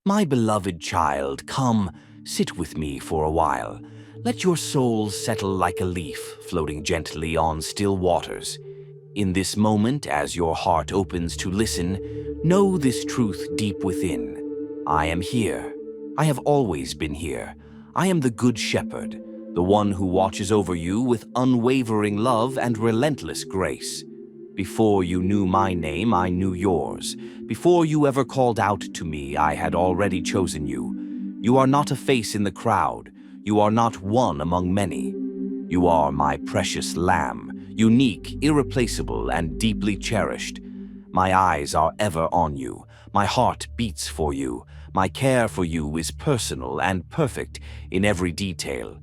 My beloved child, come, sit with me for a while. Let your soul settle like a leaf floating gently on still waters. In this moment, as your heart opens to listen, know this truth deep within. I am here. I have always been here. I am the Good Shepherd, the one who watches over you with unwavering love and relentless grace. Before you knew my name, I knew yours. Before you ever called out to me, I had already chosen you. You are not a face in the crowd. You are not one among many. You are my precious lamb, unique, irreplaceable, and deeply cherished. My eyes are ever on you. My heart beats for you. My care for you is personal and perfect in every detail.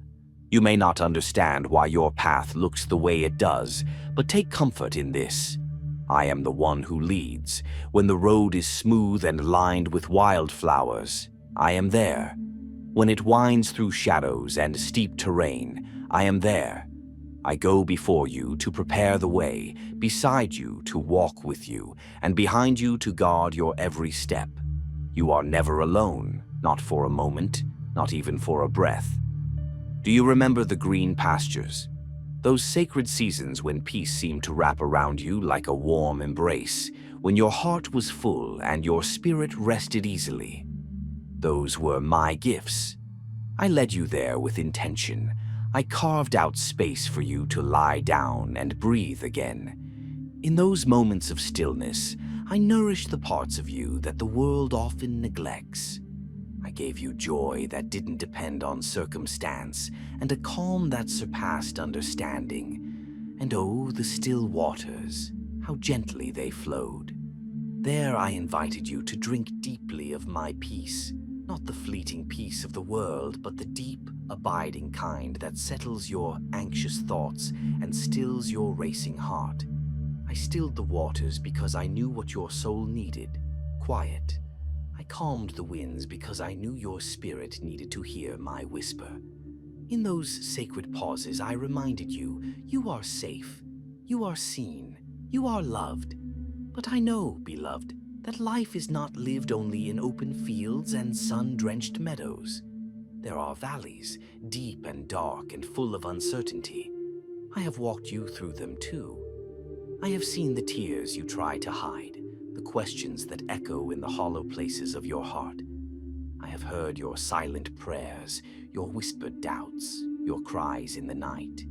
You may not understand why your path looks the way it does, but take comfort in this. I am the one who leads. When the road is smooth and lined with wildflowers, I am there. When it winds through shadows and steep terrain, I am there. I go before you to prepare the way, beside you to walk with you, and behind you to guard your every step. You are never alone, not for a moment, not even for a breath. Do you remember the green pastures? Those sacred seasons when peace seemed to wrap around you like a warm embrace, when your heart was full and your spirit rested easily. Those were my gifts. I led you there with intention. I carved out space for you to lie down and breathe again. In those moments of stillness, I nourished the parts of you that the world often neglects. I gave you joy that didn't depend on circumstance, and a calm that surpassed understanding. And oh, the still waters, how gently they flowed. There I invited you to drink deeply of my peace, not the fleeting peace of the world, but the deep, abiding kind that settles your anxious thoughts and stills your racing heart. I stilled the waters because I knew what your soul needed, quiet. I calmed the winds because I knew your spirit needed to hear my whisper. In those sacred pauses, I reminded you, you are safe, you are seen, you are loved. But I know, beloved, that life is not lived only in open fields and sun-drenched meadows. There are valleys, deep and dark and full of uncertainty. I have walked you through them too. I have seen the tears you try to hide, the questions that echo in the hollow places of your heart. I have heard your silent prayers, your whispered doubts, your cries in the night.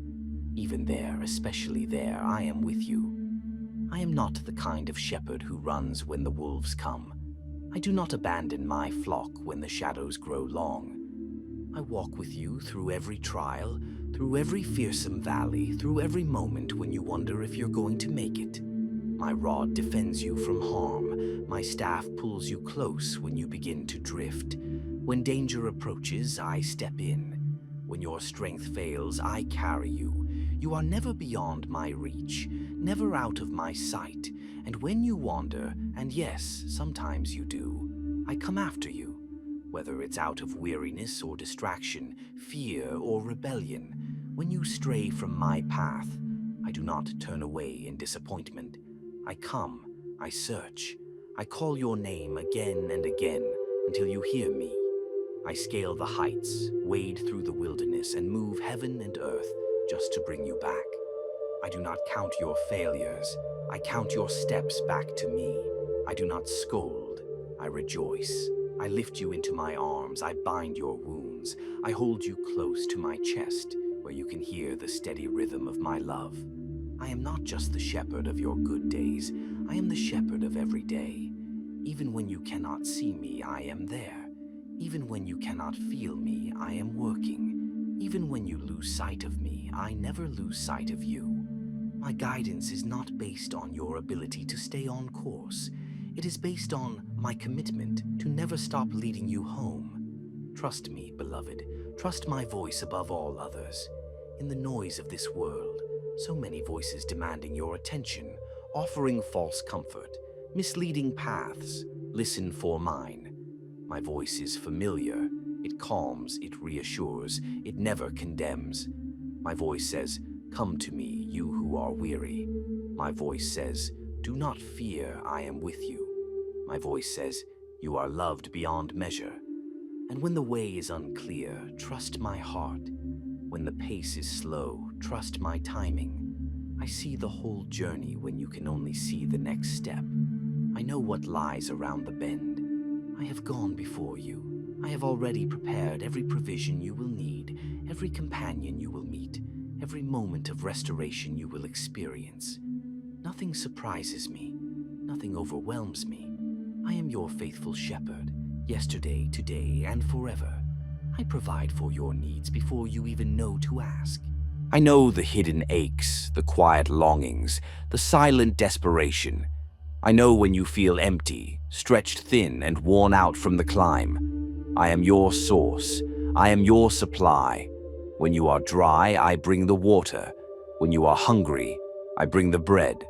Even there, especially there, I am with you. I am not the kind of shepherd who runs when the wolves come. I do not abandon my flock when the shadows grow long. I walk with you through every trial, through every fearsome valley, through every moment when you wonder if you're going to make it. My rod defends you from harm. My staff pulls you close when you begin to drift. When danger approaches, I step in. When your strength fails, I carry you. You are never beyond my reach, never out of my sight. And when you wander, and yes, sometimes you do, I come after you. Whether it's out of weariness or distraction, fear or rebellion, when you stray from my path, I do not turn away in disappointment. I come, I search, I call your name again and again until you hear me. I scale the heights, wade through the wilderness, and move heaven and earth just to bring you back. I do not count your failures, I count your steps back to me. I do not scold, I rejoice. I lift you into my arms, I bind your wounds, I hold you close to my chest, where you can hear the steady rhythm of my love. I am not just the shepherd of your good days, I am the shepherd of every day. Even when you cannot see me, I am there. Even when you cannot feel me, I am working. Even when you lose sight of me, I never lose sight of you. My guidance is not based on your ability to stay on course. It is based on my commitment to never stop leading you home. Trust me, beloved. Trust my voice above all others. In the noise of this world, so many voices demanding your attention, offering false comfort, misleading paths, listen for mine. My voice is familiar. It calms, it reassures, it never condemns. My voice says, "Come to me, you who are weary." My voice says, "Do not fear, I am with you." My voice says, You are loved beyond measure. And when the way is unclear, trust my heart. When the pace is slow, trust my timing. I see the whole journey when you can only see the next step. I know what lies around the bend. I have gone before you. I have already prepared every provision you will need, every companion you will meet, every moment of restoration you will experience. Nothing surprises me. Nothing overwhelms me. I am your faithful shepherd, yesterday, today, and forever. I provide for your needs before you even know to ask. I know the hidden aches, the quiet longings, the silent desperation. I know when you feel empty, stretched thin, and worn out from the climb. I am your source. I am your supply. When you are dry, I bring the water. When you are hungry, I bring the bread.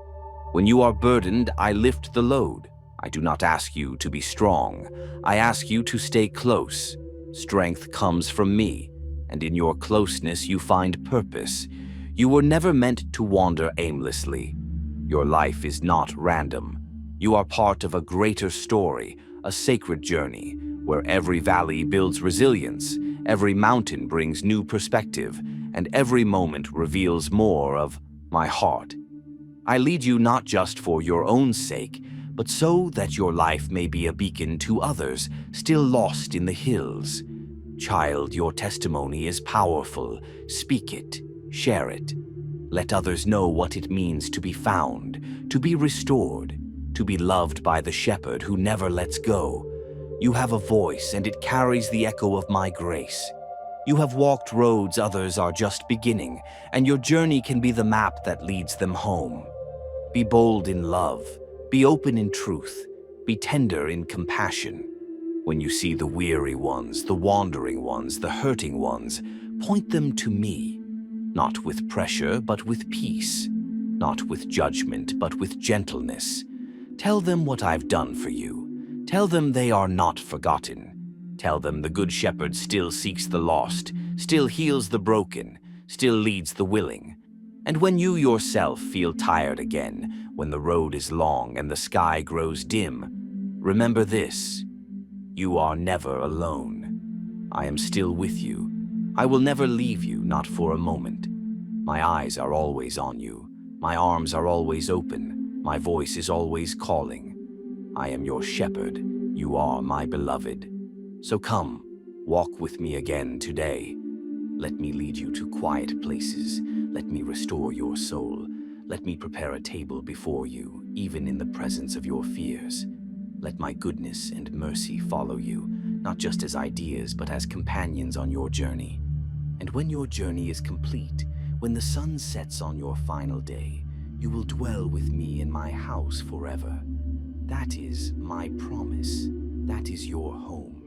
When you are burdened, I lift the load. I do not ask you to be strong. I ask you to stay close. Strength comes from me, and in your closeness you find purpose. You were never meant to wander aimlessly. Your life is not random. You are part of a greater story, a sacred journey, where every valley builds resilience, every mountain brings new perspective, and every moment reveals more of my heart. I lead you not just for your own sake, but so that your life may be a beacon to others still lost in the hills. Child, your testimony is powerful. Speak it, share it. Let others know what it means to be found, to be restored, to be loved by the shepherd who never lets go. You have a voice, and it carries the echo of my grace. You have walked roads others are just beginning, and your journey can be the map that leads them home. Be bold in love. Be open in truth. Be tender in compassion. When you see the weary ones, the wandering ones, the hurting ones, point them to me. Not with pressure, but with peace. Not with judgment, but with gentleness. Tell them what I've done for you. Tell them they are not forgotten. Tell them the Good Shepherd still seeks the lost, still heals the broken, still leads the willing. And when you yourself feel tired again, when the road is long and the sky grows dim, remember this: you are never alone. I am still with you. I will never leave you, not for a moment. My eyes are always on you. My arms are always open. My voice is always calling. I am your shepherd. You are my beloved. So come, walk with me again today. Let me lead you to quiet places. Let me restore your soul. Let me prepare a table before you, even in the presence of your fears. Let my goodness and mercy follow you, not just as ideas, but as companions on your journey. And when your journey is complete, when the sun sets on your final day, you will dwell with me in my house forever. That is my promise. That is your home.